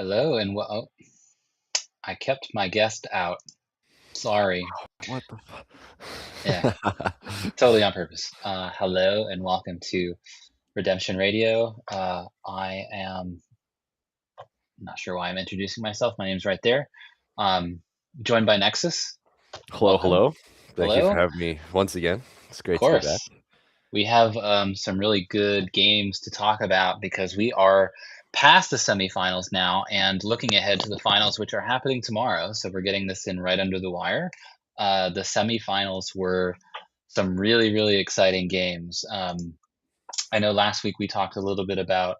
Hello, and I kept my guest out. Sorry. What the Yeah, fuck? totally on purpose. Hello, and welcome to Redemption Radio. I am not sure why I'm introducing myself. My name's right there. Um, Joined by Nexus. Hello, Welcome. hello. Thank you for Hello. having me once again. It's Of great to be back. course. We have some really good games to talk about because we are past the semifinals now and looking ahead to the finals, which are happening tomorrow. So we're getting this in right under the wire. The semifinals were some really, really exciting games. I know last week we talked a little bit about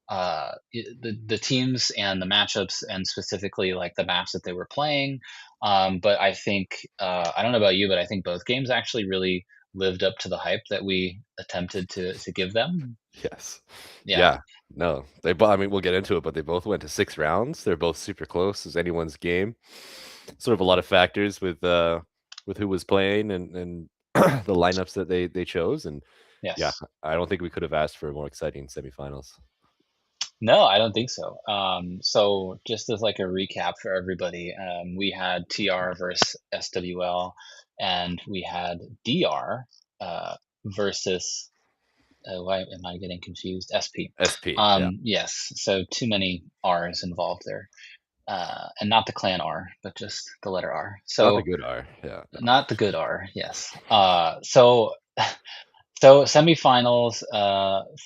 the teams and the matchups, and specifically like the maps that they were playing. But I think I don't know about you, but I think both games actually really lived up to the hype that we attempted to give them. Yes. Yeah, Yeah. No, they both, I mean, we'll get into it, but they both went to 6 rounds. They're both super close as anyone's game. Sort of a lot of factors with who was playing and the lineups that they chose. And yeah, yes. I don't think we could have asked for more exciting semifinals. No, I don't think so. So just as like a recap for everybody, we had TR versus SWL, and we had DR versus why am I getting confused? SP. SP, yeah. Yes, so too many R's involved there. And not the clan R, but just the letter R. Not the So good R. Yeah. not the good R, yes. So semifinals,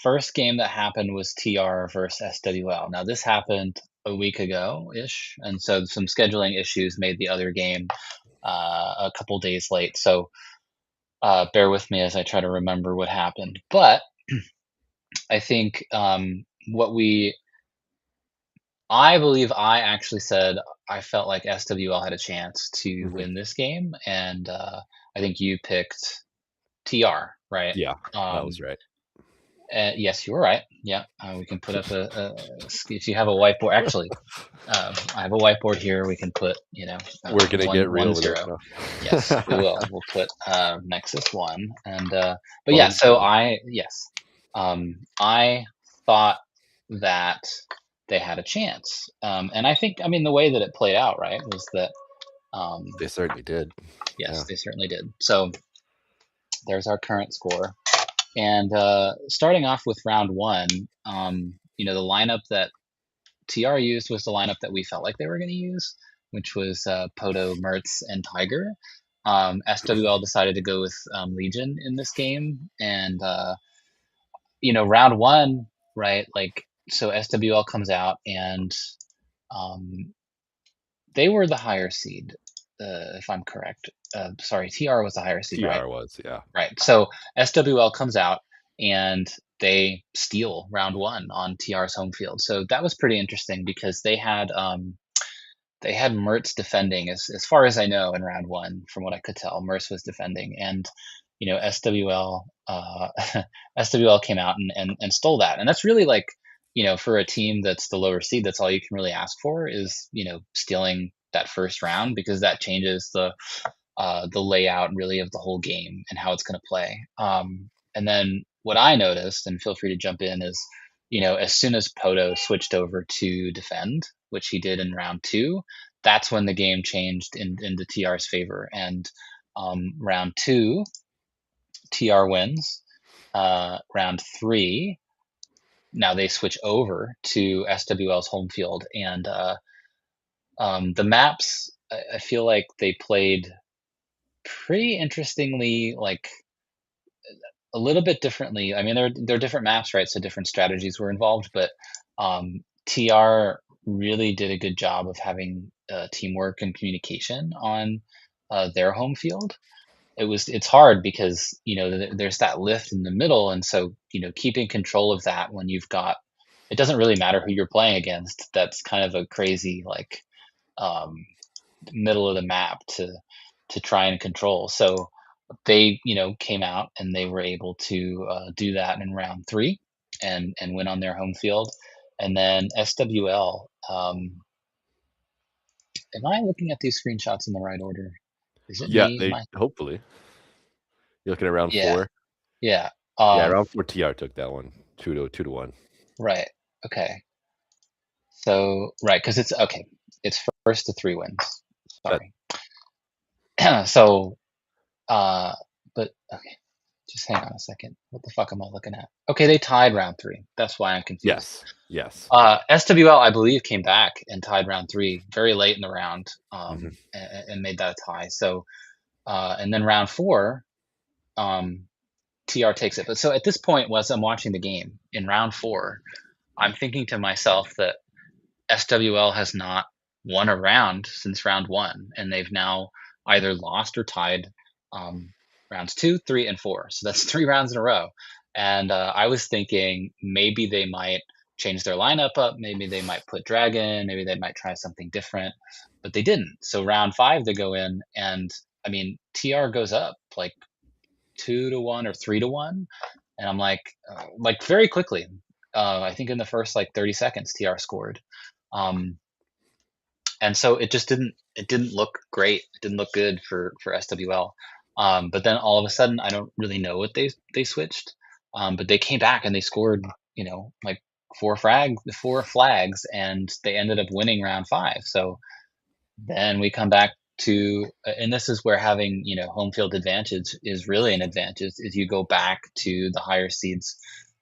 first game that happened was TR versus SWL. Now this happened a week ago ish, and so some scheduling issues made the other game a couple days late. So bear with me as I try to remember what happened. But I think what we I believe I actually said I felt like SWL had a chance to Mhm. win this game, and I think you picked TR, right? Yeah, that was Um, right. yes, you were right. Yeah, we can put up if you have a whiteboard. Actually, I have a whiteboard here. We can put We're gonna one get one real with it zero. now. Yes, we will. We'll put Nexus one, and but yeah. One So zero. I thought that they had a chance, and I think the way that it played out, right, was that um, They certainly did. yes, Yeah. they certainly did. So there's our current score. And starting off with round one, the lineup that TR used was the lineup that we felt like they were going to use, which was Poto, Mertz, and Tiger. SWL decided to go with Legion in this game, and round one, right? Like, so SWL comes out, and um, they were the higher seed, if I'm correct. Sorry, TR was the higher seed, right? TR was, yeah. Right. So SWL comes out and they steal round one on TR's home field. So that was pretty interesting because they had Mertz defending as far as I know in round one, from what I could tell, Mertz was defending, and SWL SWL came out and stole that, and that's really like for a team that's the lower seed, that's all you can really ask for is stealing that first round, because that changes the layout really of the whole game and how it's going to play. And then what I noticed, and feel free to jump in, is as soon as Poto switched over to defend, which he did in round two, that's when the game changed into TR's favor. And round two, TR wins. Round three, now they switch over to SWL's home field, and the maps, I feel like they played pretty interestingly, like a little bit differently. I mean, they're different maps, right? So different strategies were involved, but TR really did a good job of having teamwork and communication on their home field. It's hard because there's that lift in the middle, and so keeping control of that when you've got, it doesn't really matter who you're playing against. That's kind of a crazy like um, middle of the map to try and control. So they came out and they were able to do that in round three and win on their home field. And then SWL, am I looking at these screenshots in the right order? Is it Yeah, me? they My hopefully. You're looking at round Yeah, 4? yeah. Yeah, um round 4 TR took that one, 2 to 1. right, okay. So right, because it's okay. It's first to three wins. That Sorry. So, uh, but okay, just hang on a second. What the fuck am I looking at? Okay, they tied round three. That's why I'm confused. yes, yes. SWL, I believe, came back and tied round three very late in the round, Hmm. and made that a tie. So, and then round four, um, TR takes it. But so at this point, was I'm watching the game in round four, I'm thinking to myself that SWL has not won a round since round one, and they've now either lost or tied um, rounds two, three, and four. So that's three rounds in a row. And I was thinking maybe they might change their lineup up. Maybe they might put Dragon. Maybe they might try something different. But they didn't. So round five, they go in, and I mean, TR goes up like 2-1 or 3-1, and I'm like very quickly. I think in the first like 30 seconds, TR scored. Um, and so it didn't look great. It didn't look good for SWL. But then all of a sudden, I don't really know what they switched. But they came back and they scored, like four flags, and they ended up winning round five. So then we come back to, and this is where having home field advantage is really an advantage. Is you go back to the higher seeds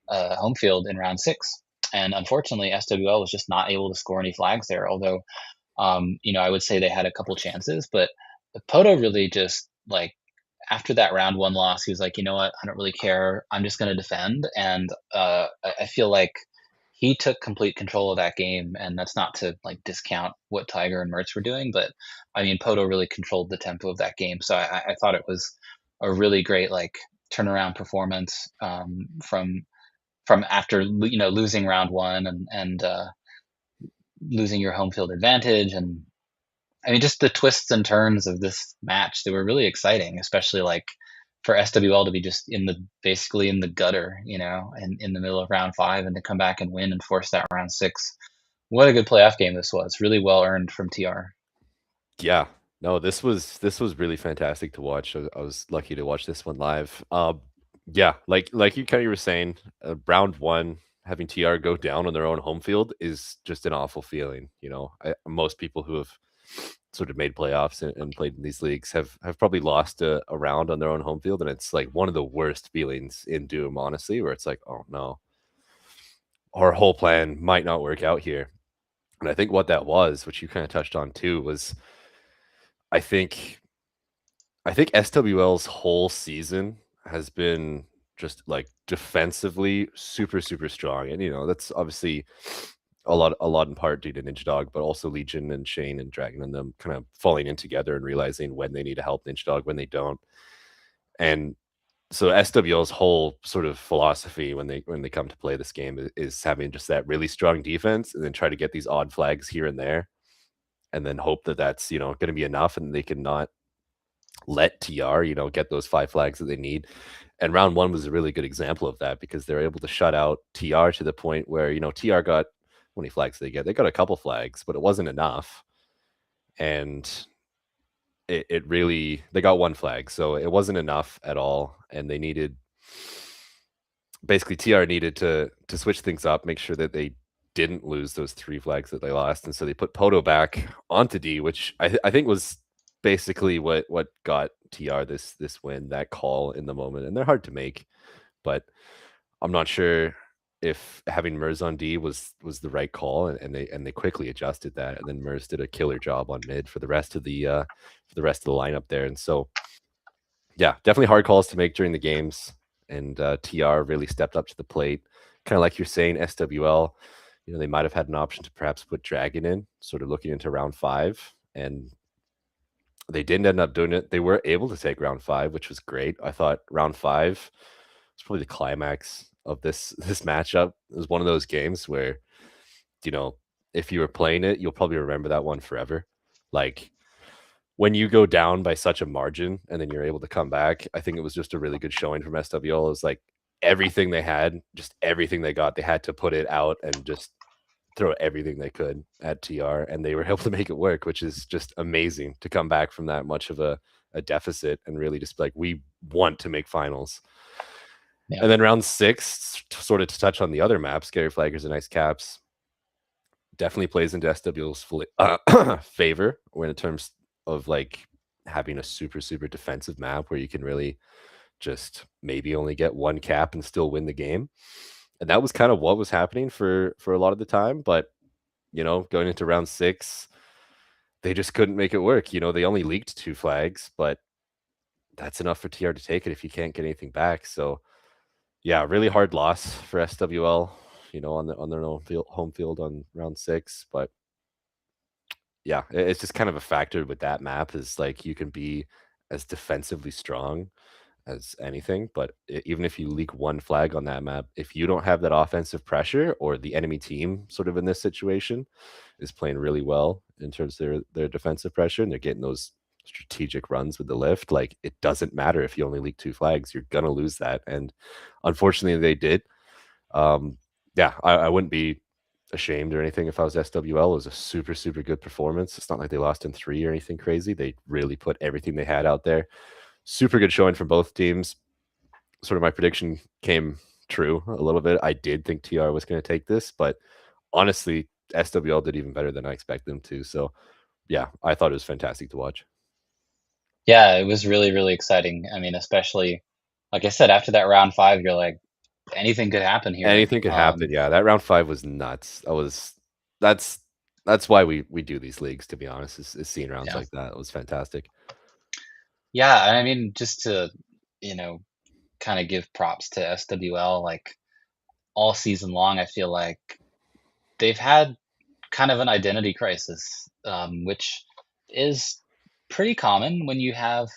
home field in round six, and unfortunately, SWL was just not able to score any flags there. Although I would say they had a couple chances, but Poto really just like after that round one loss, he was like, you know what, I don't really care. I'm just going to defend, and I feel like he took complete control of that game. And that's not to like discount what Tiger and Mertz were doing, but I mean, Poto really controlled the tempo of that game. So I thought it was a really great like turnaround performance from after losing round one and losing your home field advantage. And I mean, just the twists and turns of this match, they were really exciting, especially like for SWL to be just basically in the gutter, in the middle of round five, and to come back and win and force that round six. What a good playoff game this was. Really well earned from TR. Yeah. No, this was really fantastic to watch. I was lucky to watch this one live. Yeah, like you kind of were saying, round one having TR go down on their own home field is just an awful feeling. Most people who have sort of made playoffs and played in these leagues have probably lost a round on their own home field, and it's like one of the worst feelings in Doom, honestly, where it's like, oh no, our whole plan might not work out here. And I think what that was, which you kind of touched on too, was I think I think SWL's whole season has been just like defensively super super strong, and that's obviously a lot in part due to Ninja Dog, but also Legion and Shane and Dragon and them kind of falling in together and realizing when they need to help Ninja Dog, when they don't. And so SWL's whole sort of philosophy when they come to play this game is having just that really strong defense and then try to get these odd flags here and there, and then hope that that's going to be enough and they can not let TR, get those five flags that they need. And round one was a really good example of that because they're able to shut out TR to the point where, TR got how many flags did they get? They got a couple flags, but it wasn't enough. And it really, they got one flag. So it wasn't enough at all. And they needed, basically, TR needed to switch things up, make sure that they didn't lose those three flags that they lost. And so they put Poto back onto D, which I think was basically what got TR this win, that call in the moment. And they're hard to make, but I'm not sure if having Mers on D was the right call, and they quickly adjusted that, and then Mers did a killer job on mid for the rest of the lineup there. And so yeah, definitely hard calls to make during the games, and TR really stepped up to the plate. Kind of like you're saying, SWL, they might have had an option to perhaps put Dragon in, sort of looking into round five, and they didn't end up doing it. They were able to take round five, which was great. I thought round five was probably the climax of this matchup. It was one of those games where, you know, if you were playing it, you'll probably remember that one forever. Like when you go down by such a margin and then you're able to come back, I think it was just a really good showing from SWL. It was like everything they had, just everything they got, they had to put it out and just throw everything they could at TR, and they were able to make it work, which is just amazing to come back from that much of a deficit and really just like, we want to make finals. Yeah. And then round six, sort of to touch on the other maps, Scary Flaggers and Ice Caps, definitely plays into SWL's favor when in terms of like having a super defensive map where you can really just maybe only get one cap and still win the game. And that was kind of what was happening for a lot of the time. But going into round 6, they just couldn't make it work. They only leaked 2 flags, but that's enough for TR to take it if you can't get anything back. So yeah, really hard loss for SWL, on their own home field on round 6. But yeah, it's just kind of a factor with that map is like you can be as defensively strong as anything, but even if you leak one flag on that map, if you don't have that offensive pressure, or the enemy team sort of in this situation is playing really well in terms of their defensive pressure, and they're getting those strategic runs with the lift, like it doesn't matter if you only leak 2 flags, you're gonna lose that. And unfortunately they did. Yeah, I wouldn't be ashamed or anything if I was SWL. It was a super good performance. It's not like they lost in 3 or anything crazy. They really put everything they had out there. Super good showing from both teams. Sort of my prediction came true a little bit. I did think TR was going to take this, but honestly, SWL did even better than I expected them to. So yeah, I thought it was fantastic to watch. Yeah, it was really, really exciting. I mean, especially like I said, after that round 5, you're like, anything could happen here. Anything could happen. Yeah, that round 5 was nuts. That's that's why we do these leagues, to be honest, is seeing rounds Yeah. like that. It was fantastic. Yeah, I mean, just to, you know, kind of give props to SWL, like all season long, I feel like they've had kind of an identity crisis, which is pretty common when you have,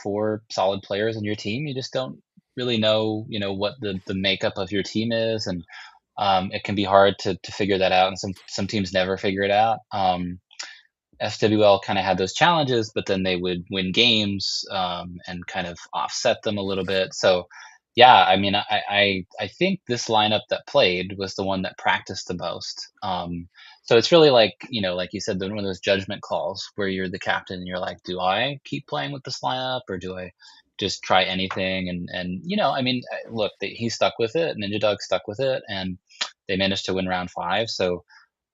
4 solid players in your team. You just don't really know, what the makeup of your team is, and it can be hard to figure that out, and some teams never figure it out. SWL kind of had those challenges, but then they would win games, and kind of offset them a little bit. So, yeah, I mean, I think this lineup that played was the one that practiced the most. So it's really like, like you said, one of those judgment calls where you're the captain and you're like, do I keep playing with this lineup, or do I just try anything? And I mean, look, he stuck with it. Ninja Dog stuck with it, and they managed to win round 5. So,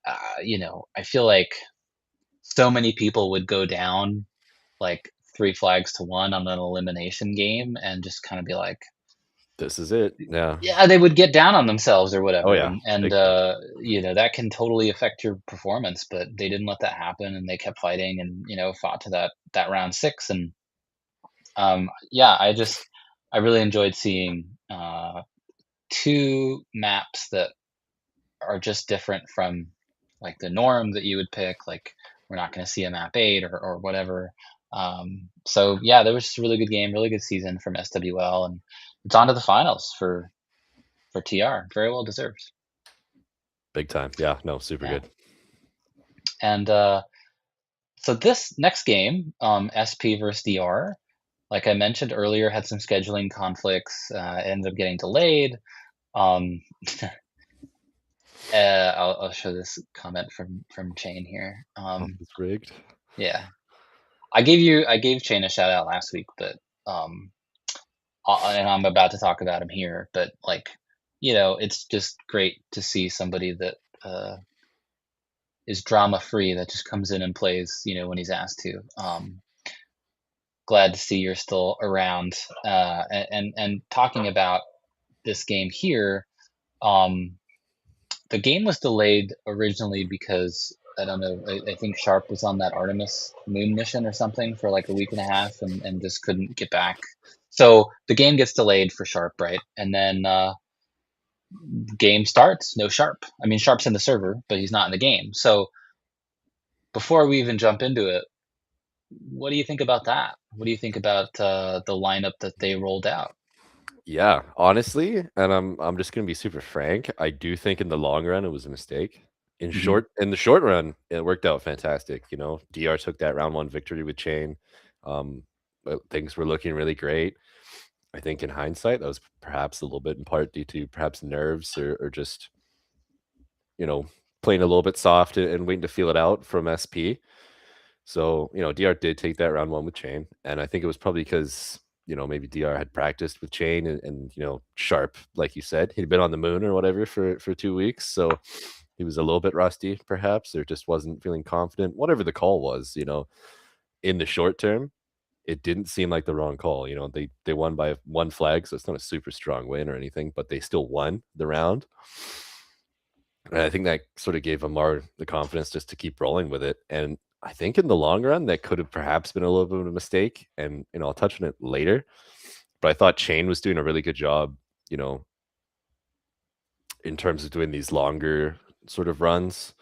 I feel like so many people would go down like 3 flags to 1 on an elimination game and just kind of be like, This is it. Yeah. yeah, they would get down on themselves or Oh whatever, yeah. and Big time. that can totally affect your performance, but they didn't let that happen, and they kept fighting, and fought to that round 6. And yeah, I really enjoyed seeing 2 maps that are just different from like the norm that you would pick. Like, we're not going to see a map 8 or whatever. So yeah, there was just a really good game, really good season from SWL, and it's on to the finals for TR. Very well deserved. Big time. Yeah, no, super Yeah. good. And so this next game, SP versus DR, like I mentioned earlier, had some scheduling conflicts. Ended up getting delayed. Um, I'll show this comment from Chain here. Oh, it's rigged. Yeah, I gave Chain a shout out last week, but um, and I'm about to talk about him here. But like, it's just great to see somebody that is drama free, that just comes in and plays, when he's asked to. Glad to see you're still around. And talking about this game here, um, the game was delayed originally because I don't know. I think Sharp was on that Artemis moon mission or something for like a week and a half, and just couldn't get back. So the game gets delayed for Sharp, right? And then game starts, no Sharp. I mean, Sharp's in the server, but he's not in the game. So before we even jump into it, what do you think about that? What do you think about the lineup that they rolled out? Yeah, honestly, and I'm just gonna be super frank. I do think in the long run it was a mistake. Hmm. In the short run, it worked out fantastic. DR took that round 1 victory with Chain. But things were looking really great. I think in hindsight, that was perhaps a little bit in part due to perhaps nerves, or just you know playing a little bit soft and waiting to feel it out from SP. So, DR did take that round 1 with Chain, and I think it was probably because, maybe DR had practiced with Chain, and Sharp, like you said, he'd been on the moon or whatever for 2 weeks. So he was a little bit rusty, perhaps, or just wasn't feeling confident. Whatever the call was, in the short term, it didn't seem like the wrong call. They won by one flag, so it's not a super strong win or anything, but they still won the round. And I think that sort of gave Amar the confidence just to keep rolling with it. And I think in the long run, that could have perhaps been a little bit of a mistake. And I'll touch on it later. But I thought Chain was doing a really good job, you know, in terms of doing these longer sort of runs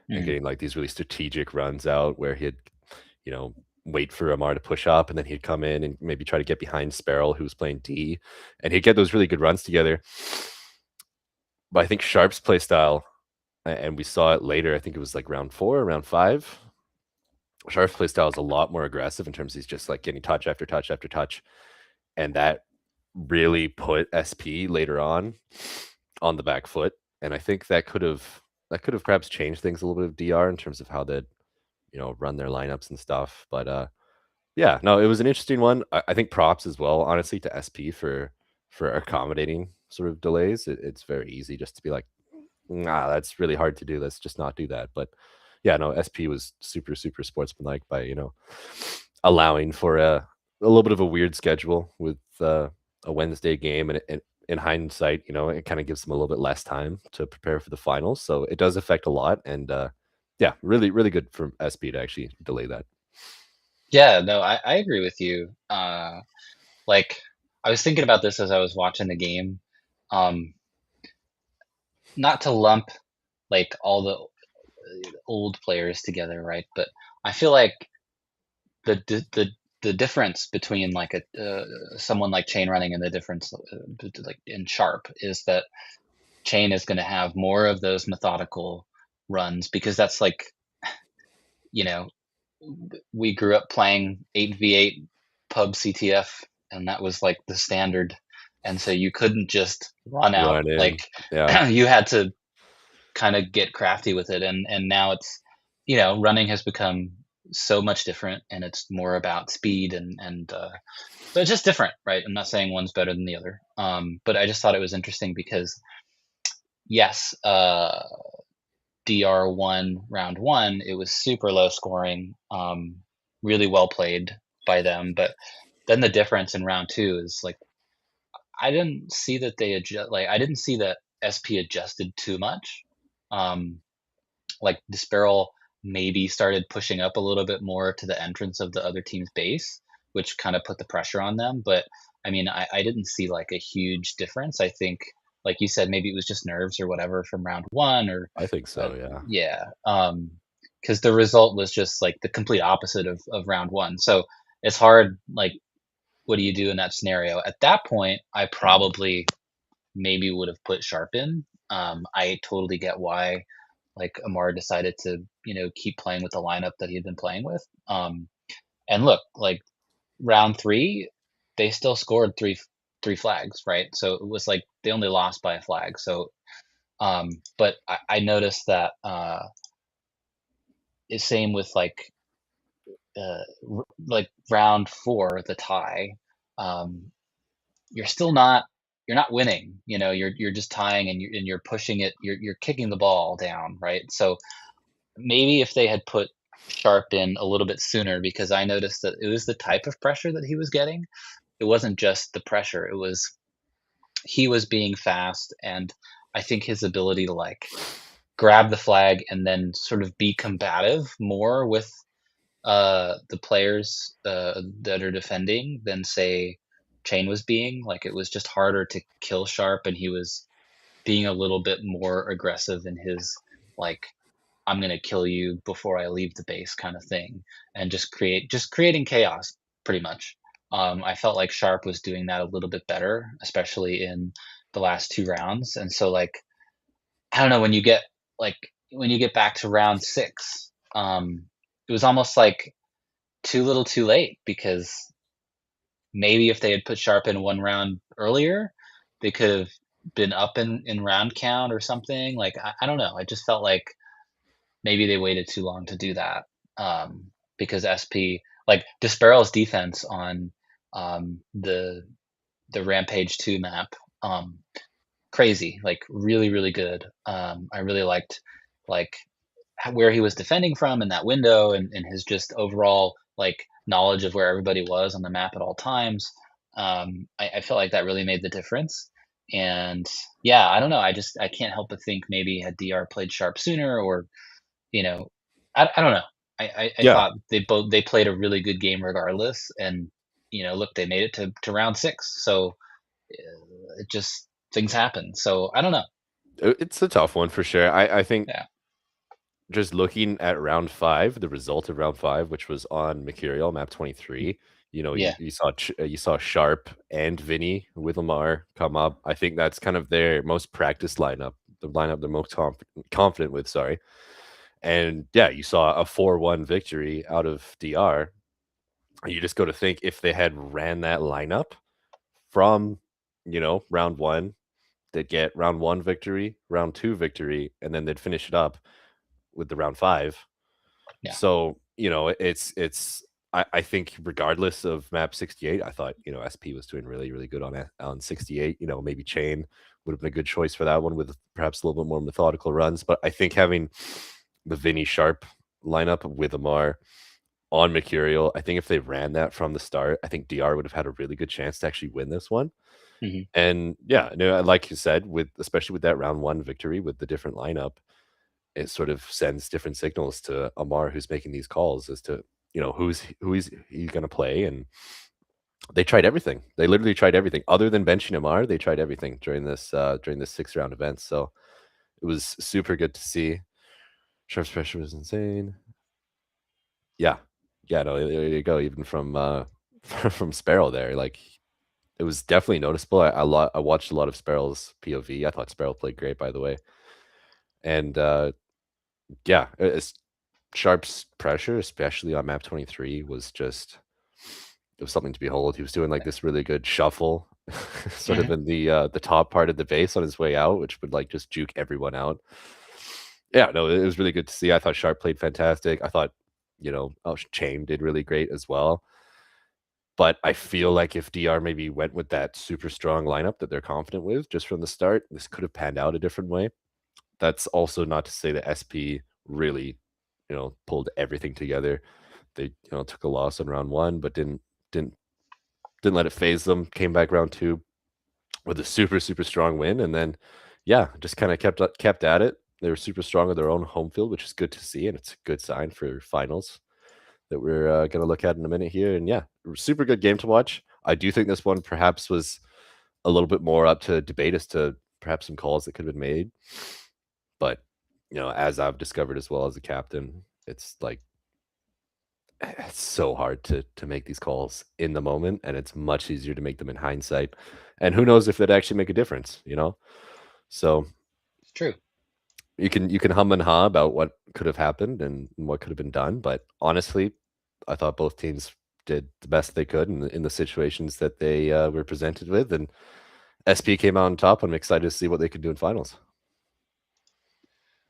and Mhm. getting like these really strategic runs out where he'd, you know, wait for Amar to push up and then he'd come in and maybe try to get behind Sparrow, who was playing D, and he'd get those really good runs together. But I think Sharp's play style, and we saw it later, I think it was like round 4, round 5. Sharp's play style is a lot more aggressive in terms of he's just like getting touch after touch after touch. And that really put SP later on the back foot. And I think that could have perhaps changed things a little bit of DR in terms of how they'd, run their lineups and stuff. But yeah, no, it was an interesting one. I think props as well, honestly, to SP for accommodating sort of delays. It's very easy just to be like, nah, that's really hard to do. Let's just not do that. But yeah, no, SP was super, super sportsmanlike by, allowing for a little bit of a weird schedule with a Wednesday game. And in hindsight, it kind of gives them a little bit less time to prepare for the finals. So it does affect a lot. And yeah, really, really good for SP to actually delay that. Yeah, no, I agree with you. Like I was thinking about this as I was watching the game. Um, Not to lump like all the old players together, right? But I feel like the difference between like a someone like Chain running and the difference like in Sharp is that Chain is going to have more of those methodical runs because that's like, you know, we grew up playing 8v8 pub CTF, and that was like the standard. And so you couldn't just run out. Run in. Like Yeah. you had to kind of get crafty with it. And now it's, running has become so much different, and it's more about speed and so it's just different, right? I'm not saying one's better than the other. But I just thought it was interesting because yes, DR1 round one, it was super low scoring, really well played by them. But then the difference in round two is like I didn't see that they adjust. Like I didn't see that SP adjusted too much. Um, like Disparal maybe started pushing up a little bit more to the entrance of the other team's base, which kind of put the pressure on them. But I mean, I didn't see like a huge difference. I think, like you said, maybe it was just nerves or whatever from round one, or I think so. Yeah. yeah, because the result was just like the complete opposite of round one. So it's hard. Like, what do you do in that scenario? At that point, I probably maybe would have put Sharp in. I totally get why like Amar decided to, keep playing with the lineup that he had been playing with. And look, like round three, they still scored three flags, right? So it was like they only lost by a flag. So, but I noticed that it's same with like round four, the tie. Um, you're still not you're not winning. You're just tying, and you're pushing it. You're kicking the ball down, right? So maybe if they had put Sharp in a little bit sooner, because I noticed that it was the type of pressure that he was getting. It wasn't just the pressure, it was he was being fast, and I think his ability to like grab the flag and then sort of be combative more with the players that are defending than say Chain was being. Like it was just harder to kill Sharp, and he was being a little bit more aggressive in his like I'm gonna kill you before I leave the base kind of thing, and just creating chaos pretty much. I felt like Sharp was doing that a little bit better, especially in the last two rounds. And so like I don't know, like when you get back to round six, it was almost like too little too late, because maybe if they had put Sharp in one round earlier, they could have been up in round count or something. Like I don't know. I just felt like maybe they waited too long to do that, because SP like Disparal's defense on the Rampage 2 map, crazy, like really really good. I really liked like where he was defending from in that window, and his just overall like knowledge of where everybody was on the map at all times. I felt like that really made the difference. And yeah, I don't know. I can't help but think maybe had DR played Sharp sooner, or you know, I don't know. I Yeah, thought they played a really good game regardless, and look, they made it to round six. So it just things happen. So I don't know. it's a tough one for sure. I think Yeah, just looking at round 5, the result of round 5, which was on Mercurial map 23, yeah, you saw Sharp and Vinny with Lamar come up. I think that's kind of their most practiced lineup, the lineup they're most confident with, sorry. And yeah, you saw a 4-1 victory out of DR. You just go to think if they had ran that lineup from, round 1, they'd get round 1 victory, round 2 victory, and then they'd finish it up with the round 5. yeah. So, it's I think regardless of map 68, I thought, SP was doing really, really good on 68. Maybe Chain would have been a good choice for that one with perhaps a little bit more methodical runs. But I think having the Vinny Sharp lineup with Amar on Mercurial, I think if they ran that from the start, I think DR would have had a really good chance to actually win this one. Hmm. And yeah, no, like you said, with especially with that round 1 victory with the different lineup, it sort of sends different signals to Amar who's making these calls as to, he's gonna play, and they tried everything. They literally tried everything. Other than benching Amar, they tried everything during this 6-round event, so it was super good to see. Sharp's pressure was insane. Yeah. Yeah, no, there you go, even from, from Sparrow there, like, it was definitely noticeable. I watched a lot of Sparrow's POV. I thought Sparrow played great, by the way, and, yeah, it's Sharp's pressure, especially on map 23, was just it was something to behold. He was doing like this really good shuffle, sort of Hmm. in the top part of the base on his way out, which would like just juke everyone out. Yeah, no, it was really good to see. I thought Sharp played fantastic. I thought, Chain did really great as well. But I feel like if DR maybe went with that super strong lineup that they're confident with just from the start, this could have panned out a different way. That's also not to say that SP really, pulled everything together. They, took a loss on round 1, but didn't didn't let it phase them. Came back round 2 with a super, super strong win, and then, yeah, just kinda kept at it. They were super strong on their own home field, which is good to see, and it's a good sign for finals that we're, gonna look at in a minute here, and yeah, super good game to watch. I do think this one perhaps was a little bit more up to debate as to perhaps some calls that could have been made. But, as I've discovered as well as a captain, it's like it's so hard to make these calls in the moment, and it's much easier to make them in hindsight. And who knows if they'd actually make a difference, you know? So It's true. you can hum and haw about what could have happened and what could have been done, but honestly, I thought both teams did the best they could in the situations that they were presented with, and SP came out on top. I'm excited to see what they could do in finals.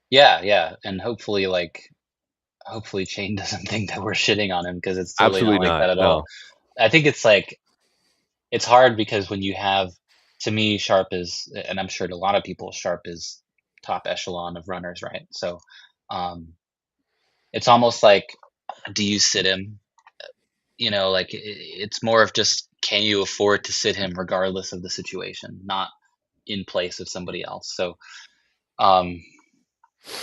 Yeah, yeah, and hopefully Chain doesn't think that we're shitting on him, because it's totally not Absolutely like not. that at all. No. I think it's like it's hard because when you have, to me, Sharp is, and I'm sure to a lot of people, Sharp is top echelon of runners, right? So um, it's almost like, do you sit him? Like it's more of just, can you afford to sit him regardless of the situation, not in place of somebody else. So, um,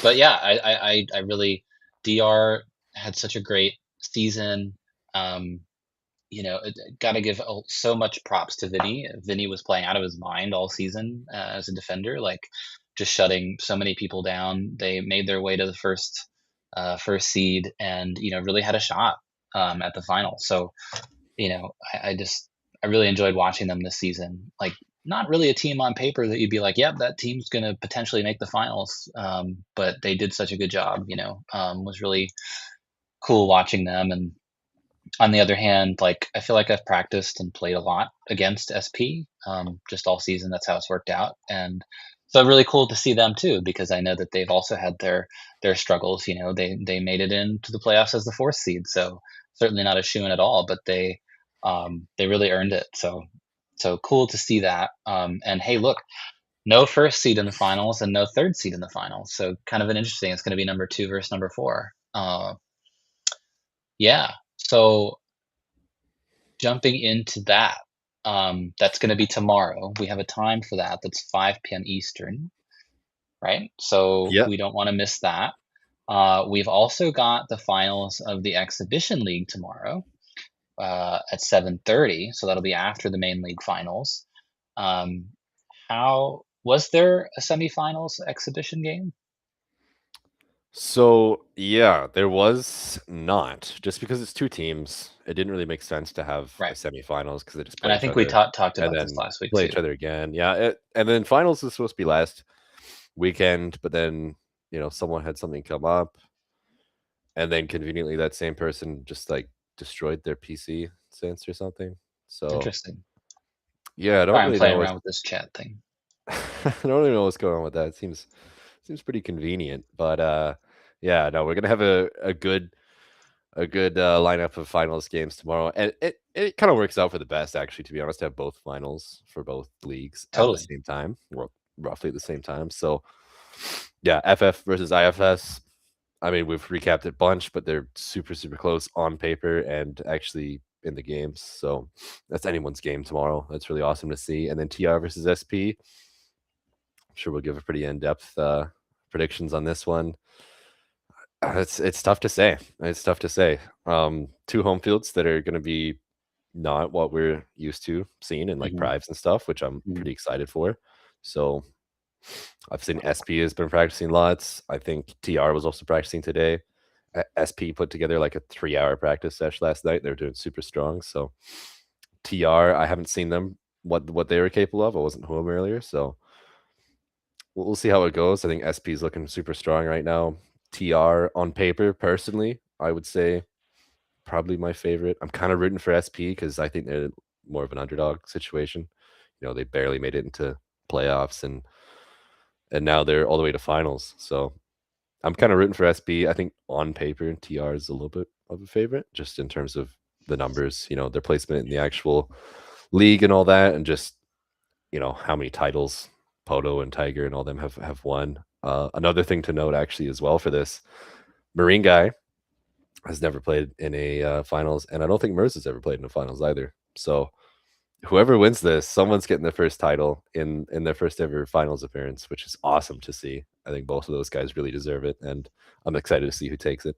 but yeah, I really, DR had such a great season. Um, got to give so much props to Vinny. Vinny was playing out of his mind all season as a defender, like just shutting so many people down. They made their way to the first seed, and really had a shot at the final. So I really enjoyed watching them this season. Like, not really a team on paper that you'd be like, yep, that team's going to potentially make the finals. But they did such a good job. Was really cool watching them. And on the other hand, like, I feel like I've practiced and played a lot against SP, just all season. That's how it's worked out, and so really cool to see them too, because I know that they've also had their struggles. They made it into the playoffs as the fourth seed, so certainly not a shoo-in at all, but they really earned it. So cool to see that. And hey, look, no first seed in the finals and no third seed in the finals. So kind of an interesting. It's going to be number 2 versus number 4. Yeah. So jumping into that, that's going to be tomorrow. We have a time for that. That's 5 p.m. Eastern, right? So Yeah. we don't want to miss that. We've also got the finals of the Exhibition League tomorrow at 7:30. So that'll be after the main league finals. Um, how was there a semifinals exhibition game? So yeah, there was not just because it's two teams. It didn't really make sense to have a Right. semifinals because they just And play I each think we other talked and about this then last week play too. each other again. Yeah, and then finals is supposed to be last weekend, but then someone had something come up, and then conveniently that same person just like destroyed their PC since or something. So Interesting. yeah, I don't Sorry, I'm really playing know around with this chat thing. I don't really know what's going on with that. It seems pretty convenient, but yeah, no, we're gonna have a good lineup of finals games tomorrow, and it kind of works out for the best, actually. To be honest, to have both finals for both leagues at the Totally. same time, well, roughly at the same time. So yeah, FF versus IFS. I mean, we've recapped it a bunch, but they're super super close on paper and actually in the games. So that's anyone's game tomorrow. That's really awesome to see. And then TR versus SP. I'm sure we'll give a pretty in-depth predictions on this one. It's tough to say. It's tough to say. Two home fields that are going to be not what we're used to seeing in like Hmm. prives and stuff, which I'm Hmm. pretty excited for. So I've seen SP has been practicing lots. I think TR was also practicing today. SP put together like a 3-hour practice session last night. They're doing super strong. So TR, I haven't seen them what they were capable of. I wasn't home earlier, so we'll see how it goes. I think SP is looking super strong right now. TR on paper, personally, I would say probably my favorite. I'm kind of rooting for SP because I think they're more of an underdog situation. They barely made it into playoffs, and now they're all the way to finals. So I'm kind of rooting for SP. I think on paper, TR is a little bit of a favorite, just in terms of the numbers, their placement in the actual league and all that, and just how many titles Poto and Tiger and all them have won. Another thing to note, actually, as well for this, Marine Guy has never played in a finals, and I don't think Mers has ever played in a finals either. So whoever wins this, someone's getting their first title in their first ever finals appearance, which is awesome to see. I think both of those guys really deserve it, and I'm excited to see who takes it.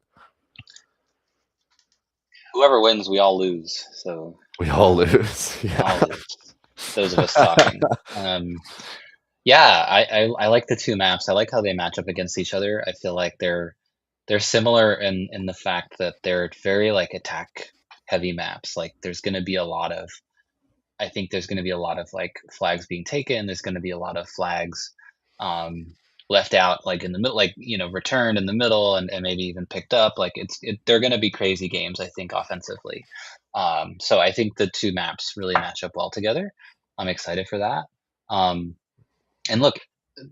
Whoever wins, we all lose. So We all um, lose. we all Yeah. lose. Those of us talking. Yeah, I like the two maps. I like how they match up against each other. I feel like they're similar in the fact that they're very like attack heavy maps. Like there's going to be a lot of I think there's going to be a lot of like flags being taken. There's going to be a lot of flags um, left out, like in the middle, like returned in the middle, and maybe even picked up. Like they're going to be crazy games. I think offensively. So I think the two maps really match up well together. I'm excited for that. Um, and look,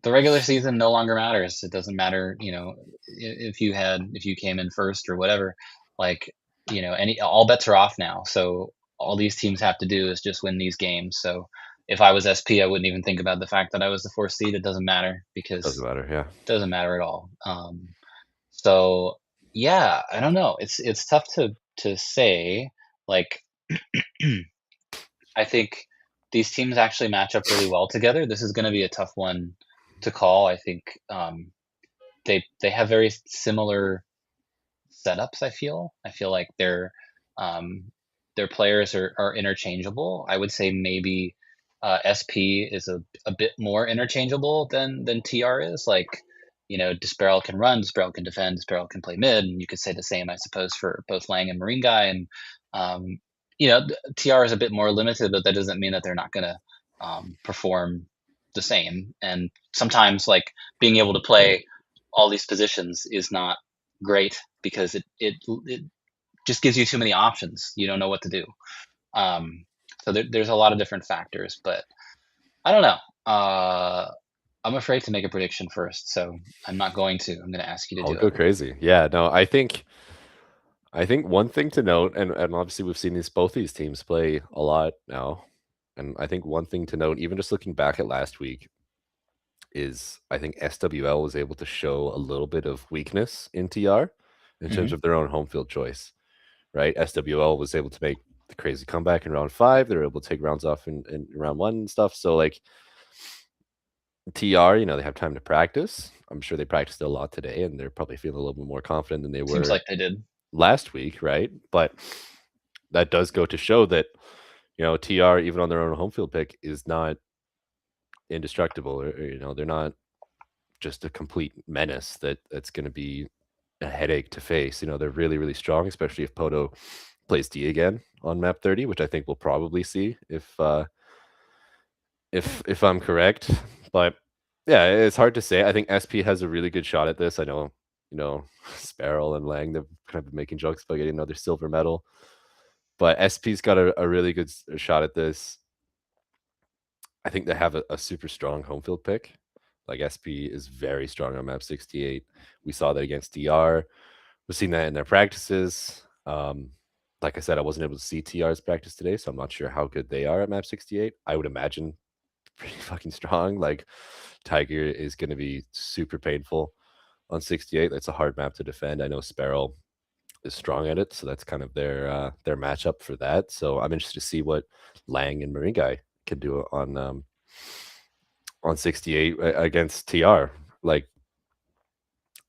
the regular season no longer matters. It doesn't matter, if you came in first or whatever. Like, any all bets are off now. So all these teams have to do is just win these games. So if I was SP, I wouldn't even think about the fact that I was the fourth seed. It doesn't matter Doesn't because matter. Yeah. it doesn't matter at all. So yeah, I don't know. It's tough to say. Like I think these teams actually match up really well together. This is going to be a tough one to call. I think they have very similar setups. I feel like um, their players are interchangeable. I would say maybe SP is a bit more interchangeable than TR is. Like Disparel can run, Disparel can defend, Disparel can play mid, and you could say the same, I suppose, for both Lang and Marine Guy. And um, TR is a bit more limited, but that doesn't mean that they're not going to perform the same. And sometimes, like being able to play all these positions is not great because it just gives you too many options. You don't know what to do. Um, so there's a lot of different factors, but I don't know. I'm afraid to make a prediction first, so I'm not going to. I'm going to ask you to I'll do it. go crazy. Yeah. No, I think one thing to note, and obviously we've seen both these teams play a lot now, and I think one thing to note, even just looking back at last week, is I think SWL was able to show a little bit of weakness in TR in terms Hmm. of their own home field choice, right? SWL was able to make the crazy comeback in round 5. They were able to take rounds off in round 1 and stuff. So like TR, you know, they have time to practice. I'm sure they practiced a lot today, and they're probably feeling a little bit more confident than they Seems were like they did. last week, right? But that does go to show that, you know, TR, even on their own home field pick, is not indestructible. Or, you know, they're not just a complete menace that's going to be a headache to face. You know, they're really, really strong, especially if Poto plays D again on map 30, which I think we'll probably see if I'm correct. But yeah, it's hard to say. I think SP has a really good shot at this. I know, you know, Sparrow and Lang, they've kind of been making jokes about getting another silver medal. But SP's got a really good shot at this. I think they have a super strong home field pick. Like SP is very strong on map 68. We saw that against DR. We've seen that in their practices. Like I said, I wasn't able to see TR's practice today, so I'm not sure how good they are at map 68. I would imagine pretty fucking strong. Like Tiger is going to be super painful on 68. That's a hard map to defend. I know Sparrow is strong at it, so that's kind of their matchup for that. So I'm interested to see what Lang and Marine Guy can do on 68 against TR. Like,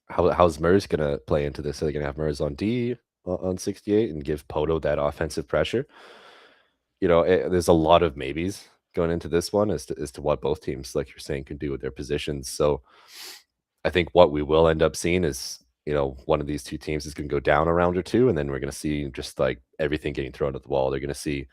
how's Mers gonna play into this? Are they gonna have Mers on D on 68 and give Poto that offensive pressure? You know, there's a lot of maybes going into this one as to what both teams, like you're saying, can do with their positions. So I think what we will end up seeing is, you know, one of these two teams is going to go down a round or two, and then we're going to see just like everything getting thrown at the wall. They're going to see,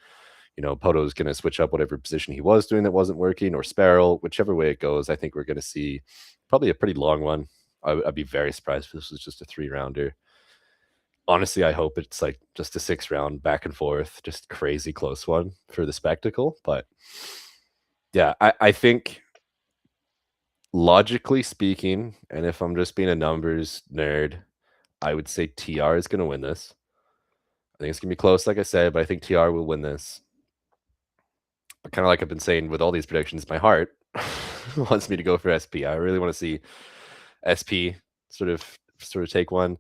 you know, Poto's going to switch up whatever position he was doing that wasn't working, or Sparrow, whichever way it goes. I think we're going to see probably a pretty long one. I'd be very surprised if this was just a 3-rounder. Honestly, I hope it's like just a 6-round back and forth, just crazy close one for the spectacle. But yeah, I think logically speaking, and if I'm just being a numbers nerd, I would say TR is going to win this. I think it's going to be close, like I said, but I think TR will win this. But kind of like I've been saying with all these predictions, my heart wants me to go for SP. I really want to see SP sort of take one.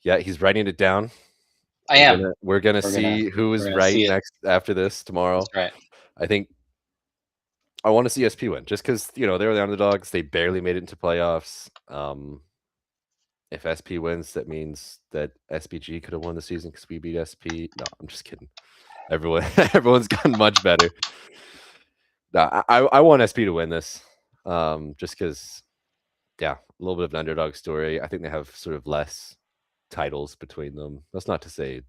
Yeah, he's writing it down. I am. We're gonna We're gonna see who we're is gonna right see it. next after this That's tomorrow. right. I think I want to see SP win just because, you know, they were the underdogs. They barely made it into playoffs. If SP wins, that means that SPG could have won the season because we beat SP. No, I'm just kidding. Everyone's gotten much better. No, I want SP to win this, just because, yeah, a little bit of an underdog story. I think they have sort of less titles between them. That's not to say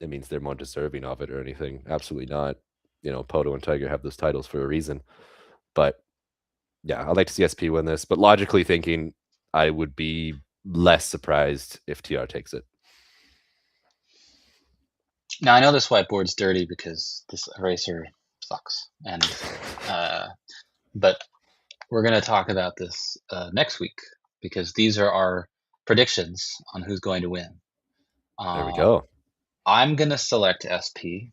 it means they're more deserving of it or anything. Absolutely not. You know, Poto and Tiger have those titles for a reason. But yeah, I'd like to see SP win this. But logically thinking, I would be less surprised if TR takes it. Now I know this whiteboard's dirty because this eraser sucks, and but we're gonna talk about this next week because these are our predictions on who's going to win. There we Uh, go. I'm gonna select SP,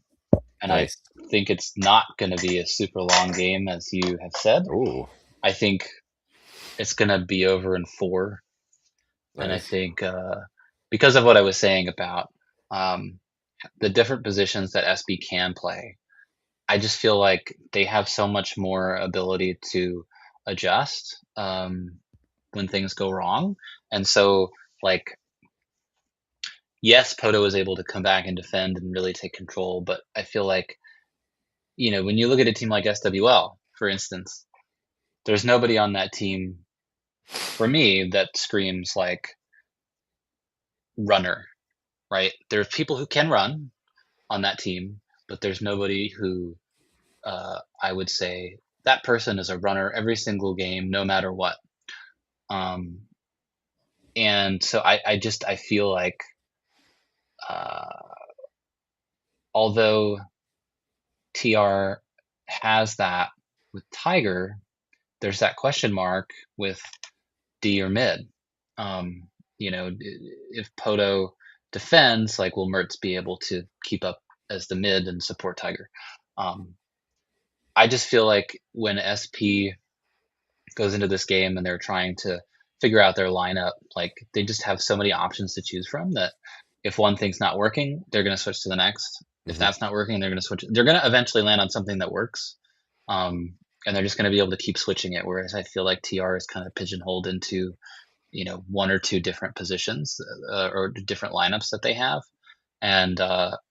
and I Nice. think it's not gonna be a super long game as you have said. Oh, I think it's gonna be over in 4, and I nice. think because of what I was saying about um, the different positions that SB can play, I just feel like they have so much more ability to adjust when things go wrong. And so, like, yes, Poto is able to come back and defend and really take control, but I feel like, you know, when you look at a team like SWL, for instance, there's nobody on that team for me that screams like runner, right? There's people who can run on that team, but there's nobody who I would say that person is a runner every single game, no matter what. Um, and so I feel like uh, although TR has that with Tiger, there's that question mark with D or mid. Um, you know, if Poto defends, like, will Mertz be able to keep up as the mid and support Tiger? Um, I just feel like when SP goes into this game and they're trying to figure out their lineup, like they just have so many options to choose from that if one thing's not working, they're going to switch to the next. If Hmm. that's not working, they're going to switch. They're going to eventually land on something that works. And they're just going to be able to keep switching it. Whereas I feel like TR is kind of pigeonholed into, one or two different positions or different lineups that they have. And,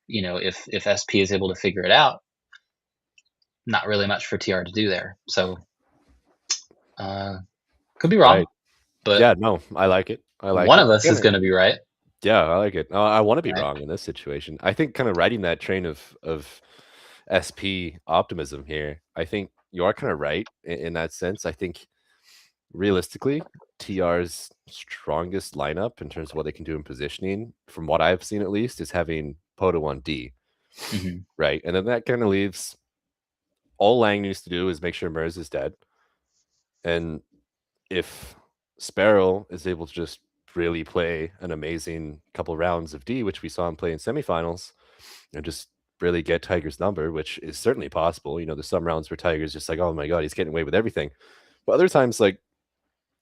if SP is able to figure it out, not really much for TR to do there. So, uh, could be wrong, Right. but Yeah. No, I like it. I like one it. of us is Kinda. going to be right. Yeah, I like it. I want to be Right. wrong in this situation. I think kind of riding that train of SP optimism here. I think you are kind of right in that sense. I think realistically, TR's strongest lineup in terms of what they can do in positioning, from what I've seen at least, is having Poto on D, Hmm. right? And then that kind of leaves all Lang needs to do is make sure Mers is dead. And if Sparrow is able to just really play an amazing couple rounds of D, which we saw him play in semifinals, and just really get Tiger's number, which is certainly possible. There's some rounds where Tiger's just like, oh my god, he's getting away with everything. But other times, like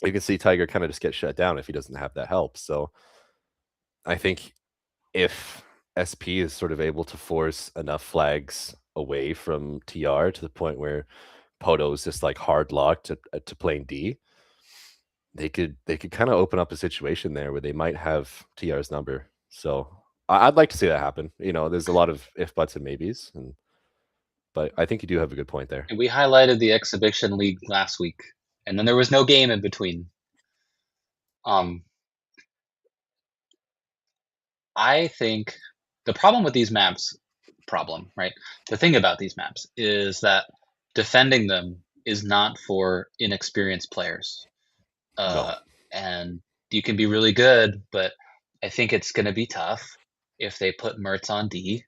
you can see Tiger kind of just get shut down if he doesn't have that help. So I think if SP is sort of able to force enough flags away from TR to the point where Poto is just like hard locked to playing D, they could kind of open up a situation there where they might have TR's number. So I'd like to see that happen. There's a lot of if buts and maybes, but I think you do have a good point there. And we highlighted the exhibition league last week, and then there was no game in between. Um, I think the problem with these maps, right? The thing about these maps is that defending them is not for inexperienced players. No, Uh, and you can be really good, but I think it's going to be tough if they put Mertz on D,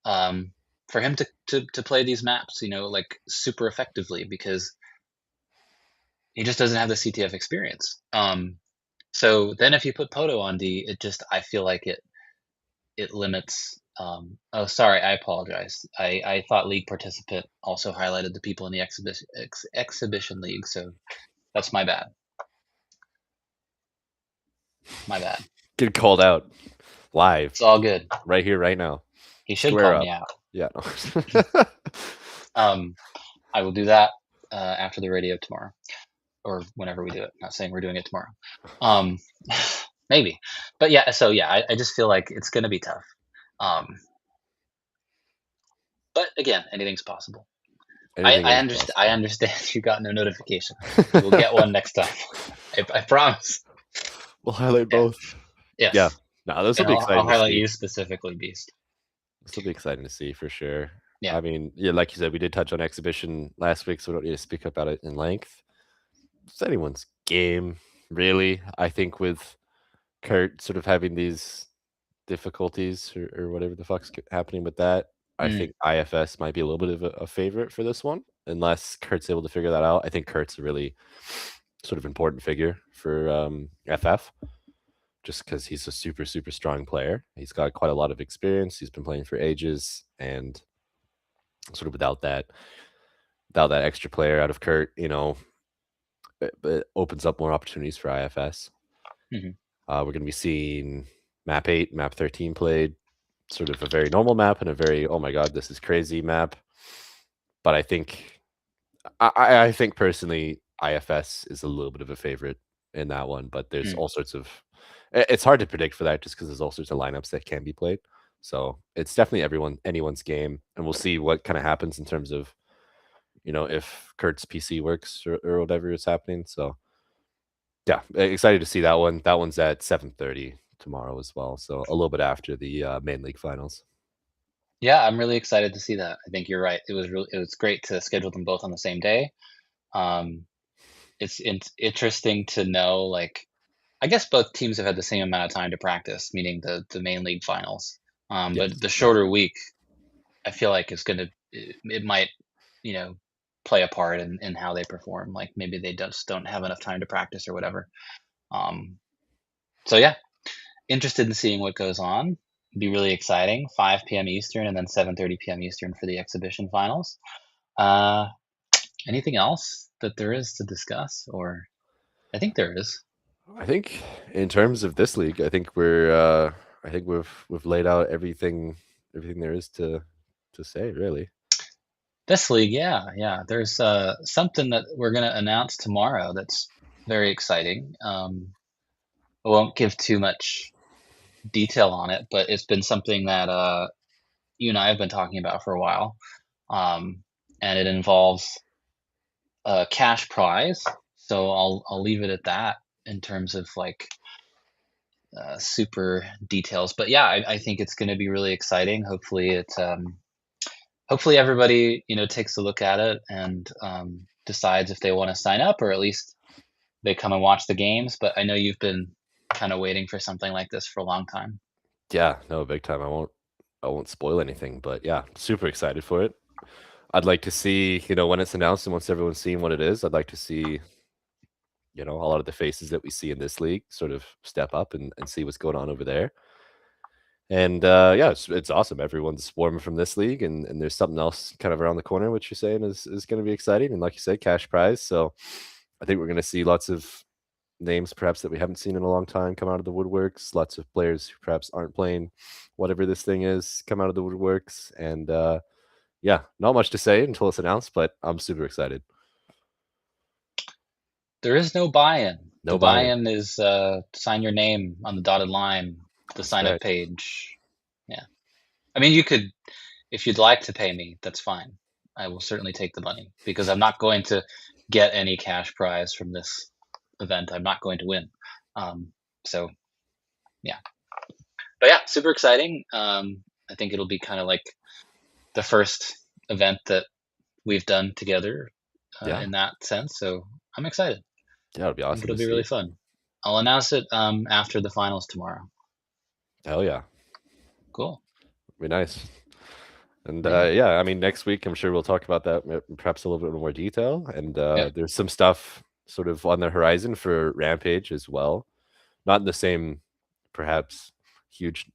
um, for him to play these maps, like super effectively because he just doesn't have the CTF experience. So then if you put Poto on D, I feel like it limits. Oh, sorry, I apologize. I thought league participant also highlighted the people in the exhibition league, so that's my bad. My bad. get called out live It's all good. right here, right now. He should Square call up. me out. Yeah. Um, I will do that after the radio tomorrow or whenever we do it. Not saying we're doing it tomorrow. Um, maybe, but yeah. So yeah, I just feel like it's gonna be tough. Um, but again, anything's possible. I Anything I, is underst- I possible. understand you got no notification. We'll get one next time. I promise. We'll highlight Yeah. both. Yeah. Yes. No, this will And be I'll exciting to highlight see. you specifically, Beast. This will be exciting to see for sure. Yeah. I mean, yeah, like you said, we did touch on exhibition last week, so we don't need to speak about it in length. It's anyone's game, really. I think with Kurt sort of having these difficulties or whatever the fuck's happening with that, I Mm, think IFS might be a little bit of a favorite for this one, unless Kurt's able to figure that out. I think Kurt's a really sort of important figure for FF, just because he's a super, super strong player. He's got quite a lot of experience. He's been playing for ages, and sort of without that extra player out of Kurt, it opens up more opportunities for IFS. mhm, We're going to be seeing map 8, map 13 played, sort of a very normal map and a very, oh my god, this is crazy map. But I think personally, IFS is a little bit of a favorite in that one. But there's mm. all sorts of, it's hard to predict for that just because there's all sorts of lineups that can be played. So it's definitely anyone's game, and we'll see what kind of happens in terms of, if Kurt's PC works or whatever is happening. So yeah, excited to see that one. That one's at 7:30 tomorrow as well, so a little bit after the main league finals. Yeah, I'm really excited to see that. I think you're right. It was great to schedule them both on the same day. Um, it's interesting to know, like, I guess both teams have had the same amount of time to practice, meaning the main league finals. But Yes, the yeah, shorter week, I feel like it might, you know, play a part in how they perform. Like maybe they just don't have enough time to practice or whatever. Um, so yeah, interested in seeing what goes on. Be really exciting. 5 p.m. Eastern and then 7:30 p.m. Eastern for the exhibition finals. Uh, Anything else? that there is to discuss, or I think there is. I think in terms of this league, I think we've laid out everything there is to say, really. This league, yeah, yeah. There's something that we're gonna announce tomorrow that's very exciting. I won't give too much detail on it, but it's been something that you and I have been talking about for a while, um, and it involves a cash prize. So I'll leave it at that in terms of like super details. But yeah, I think it's going to be really exciting. Hopefully everybody takes a look at it and decides if they want to sign up, or at least they come and watch the games. But I know you've been kind of waiting for something like this for a long time. Yeah, no, big time. I won't spoil anything, but yeah, super excited for it. I'd like to see, when it's announced and once everyone's seen what it is, I'd like to see, a lot of the faces that we see in this league sort of step up and see what's going on over there. And yeah, it's awesome. Everyone's swarming from this league, and there's something else kind of around the corner, which you're saying is going to be exciting. And like you said, cash prize. So I think we're going to see lots of names perhaps that we haven't seen in a long time come out of the woodworks. Lots of players who perhaps aren't playing whatever this thing is come out of the woodworks. And yeah, not much to say until it's announced, but I'm super excited. There is no buy-in. The No buy-in. buy-in is sign your name on the dotted line, the That's sign-up right. page. Yeah. I mean, you could, if you'd like to pay me, that's fine. I will certainly take the money because I'm not going to get any cash prize from this event. I'm not going to win. So yeah, but yeah, super exciting. I think it'll be kind of like the first event that we've done together Yeah. in that sense. So I'm excited. Yeah, it'll be I think awesome it'll to be really see. fun. I'll announce it after the finals tomorrow. Hell yeah. Cool. Be nice. And Yeah. yeah, I mean, next week I'm sure we'll talk about that perhaps a little bit more detail. And Yep. there's some stuff sort of on the horizon for Rampage as well. Not in the same, perhaps, huge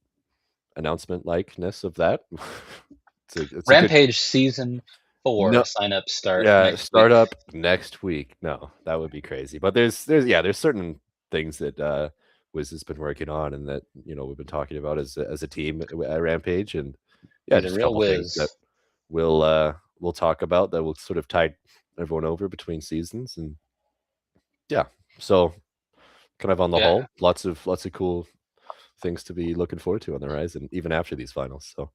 announcement likeness of that. It's a good Rampage season 4 no, sign-ups start yeah, next week. startup next week. No, that would be crazy. But there's certain things that Wiz has been working on and that we've been talking about as a team at Rampage, and yeah, He's a just a real couple things that whiz. we'll talk about that will sort of tide everyone over between seasons, and yeah, so kind of on the Yeah. whole, lots of cool things to be looking forward to on the horizon, even after these finals. So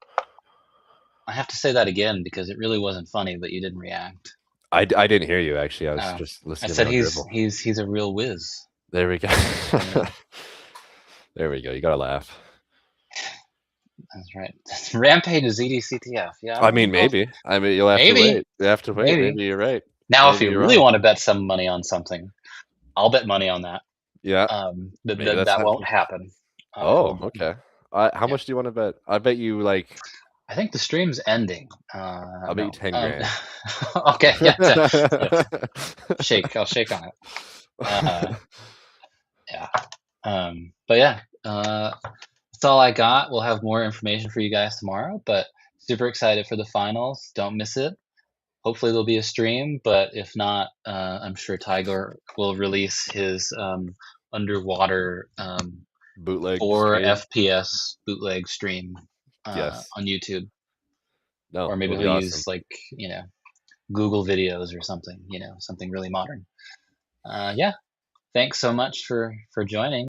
I have to say that again because it really wasn't funny, but you didn't react. I didn't hear you actually. I was Oh, just I listening said on he's dribble. he's he's a real whiz. There we go. Yeah, There we go. You gotta laugh. that's right. Rampage is EDCTF. Yeah, I mean, well, maybe. I mean, you'll have to maybe, wait. You have to wait. maybe. Maybe you're right. Now, if Maybe you you're really wrong. want to bet some money on something, I'll bet money on that. Yeah, That maybe that, that's that time. won't happen. It Oh, will. okay. How Yeah, much do you want to bet? I bet you like. I think the stream's ending. I'll bet you No. 10 grand. Okay. Yeah. Yeah. Shake. I'll shake on it. Uh, yeah. But yeah. That's all I got. We'll have more information for you guys tomorrow. But super excited for the finals. Don't miss it. Hopefully there'll be a stream, but if not, I'm sure Tiger will release his underwater Bootleg 4 stream. FPS bootleg stream Yes. on YouTube, or No, maybe it'll he'll be awesome. use like Google videos or something, something really modern. Yeah, thanks so much for joining.